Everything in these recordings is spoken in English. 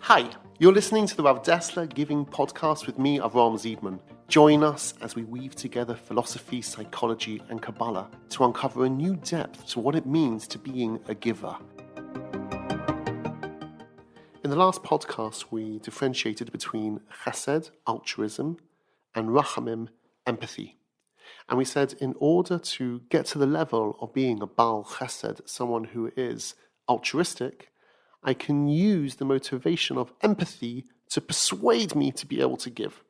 Hi, you're listening to the Rav Dessler Giving Podcast with me, Avram Ziedman. Join us as we weave together philosophy, psychology, and Kabbalah to uncover a new depth to what it means to being a giver. In the last podcast, we differentiated between chesed, altruism, and rachamim, empathy. And we said in order to get to the level of being a Baal chesed, someone who is altruistic, I can use the motivation of empathy to persuade me to be able to give.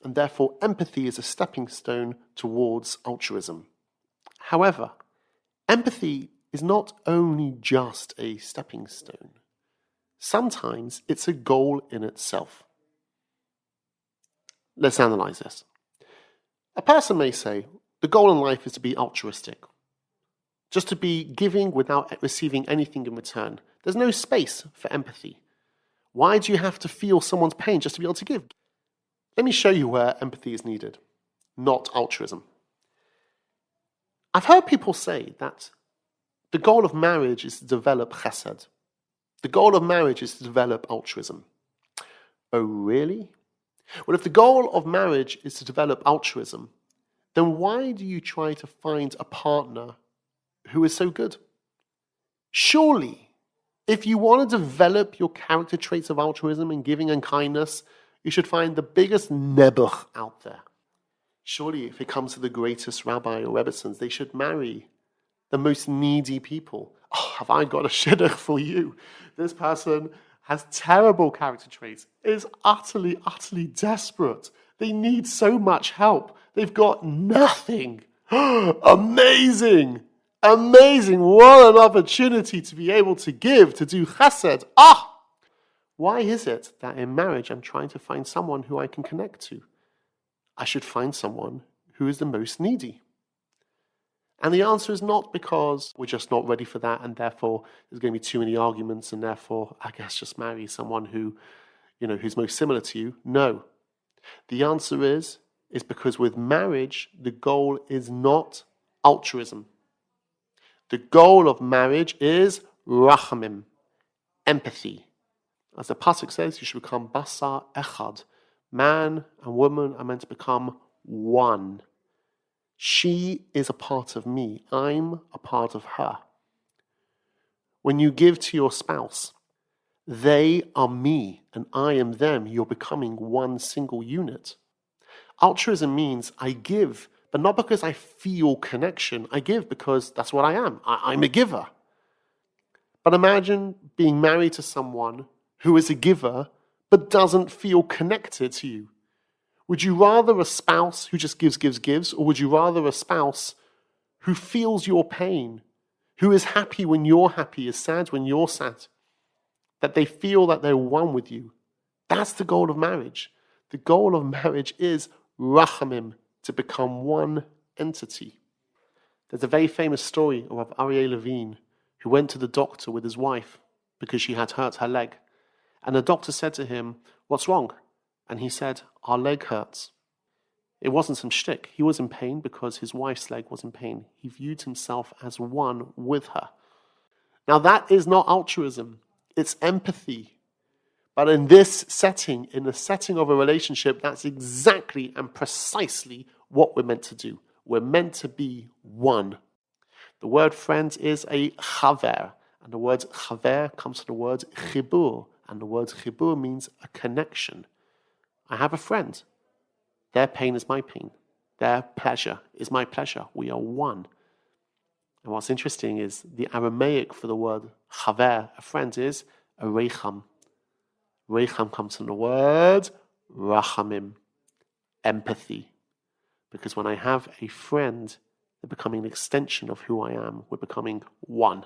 And therefore, empathy is a stepping stone towards altruism. However, empathy is not only just a stepping stone. Sometimes it's a goal in itself. Let's analyze this. A person may say, the goal in life is to be altruistic. Just to be giving without receiving anything in return. There's no space for empathy. Why do you have to feel someone's pain just to be able to give? Let me show you where empathy is needed, not altruism. I've heard people say that the goal of marriage is to develop chesed. The goal of marriage is to develop altruism. Oh, really? Well, if the goal of marriage is to develop altruism, then why do you try to find a partner who is so good? Surely, if you want to develop your character traits of altruism and giving and kindness, you should find the biggest nebuch out there. Surely, if it comes to the greatest rabbi or rebbetzins, they should marry the most needy people. Oh, have I got a shidduch for you? This person has terrible character traits, is utterly, utterly desperate. They need so much help. They've got nothing. Amazing! Amazing! What an opportunity to be able to give, to do chesed. Why is it that in marriage I'm trying to find someone who I can connect to? I should find someone who is the most needy. And the answer is not because we're just not ready for that and therefore there's going to be too many arguments and therefore I guess just marry someone who's most similar to you. No. The answer is because with marriage, the goal is not altruism. The goal of marriage is rachamim, empathy. As the pasuk says, you should become basar echad. Man and woman are meant to become one. She is a part of me. I'm a part of her. When you give to your spouse, they are me and I am them. You're becoming one single unit. Altruism means I give, but not because I feel connection. I give because that's what I am. I'm a giver. But imagine being married to someone who is a giver but doesn't feel connected to you. Would you rather a spouse who just gives, or would you rather a spouse who feels your pain, who is happy when you're happy, is sad when you're sad, that they feel that they're one with you? That's the goal of marriage. The goal of marriage is rachamim, to become one entity. There's a very famous story of Aryeh Levine, who went to the doctor with his wife because she had hurt her leg. And the doctor said to him, "What's wrong?" And he said, "Our leg hurts." It wasn't some shtick. He was in pain because his wife's leg was in pain. He viewed himself as one with her. Now that is not altruism. It's empathy. But in this setting, in the setting of a relationship, that's exactly and precisely what we're meant to do. We're meant to be one. The word friend is a chaver. And the word chaver comes from the word chibur. And the word chibur means a connection. I have a friend. Their pain is my pain. Their pleasure is my pleasure. We are one. And what's interesting is the Aramaic for the word chaver, a friend, is a reicham. Reicham comes from the word rachamim, empathy. Because when I have a friend, they're becoming an extension of who I am. We're becoming one.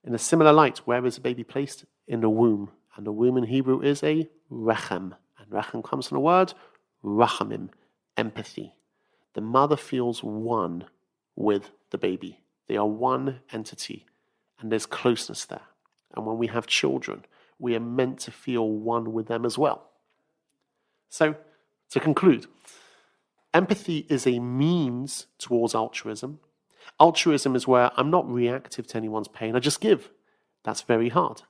In a similar light, where is a baby placed? In the womb. And the womb in Hebrew is a rechem. And rechem comes from the word rachamim, empathy. The mother feels one with the baby. They are one entity. And there's closeness there. And when we have children, we are meant to feel one with them as well. So, to conclude, empathy is a means towards altruism. Altruism is where I'm not reactive to anyone's pain, I just give. That's very hard.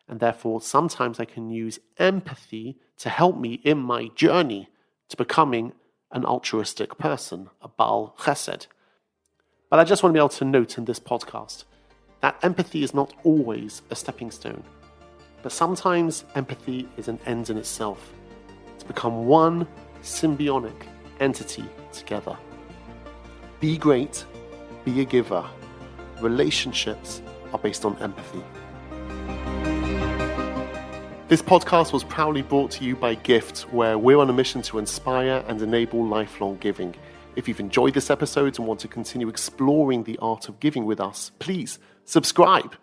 And therefore, sometimes I can use empathy to help me in my journey to becoming an altruistic person, a Baal Chesed. But I just want to be able to note in this podcast that empathy is not always a stepping stone. But sometimes empathy is an end in itself, to become one symbiotic entity together. Be great, be a giver. Relationships are based on empathy. This podcast was proudly brought to you by Gift, where we're on a mission to inspire and enable lifelong giving. If you've enjoyed this episode and want to continue exploring the art of giving with us, please subscribe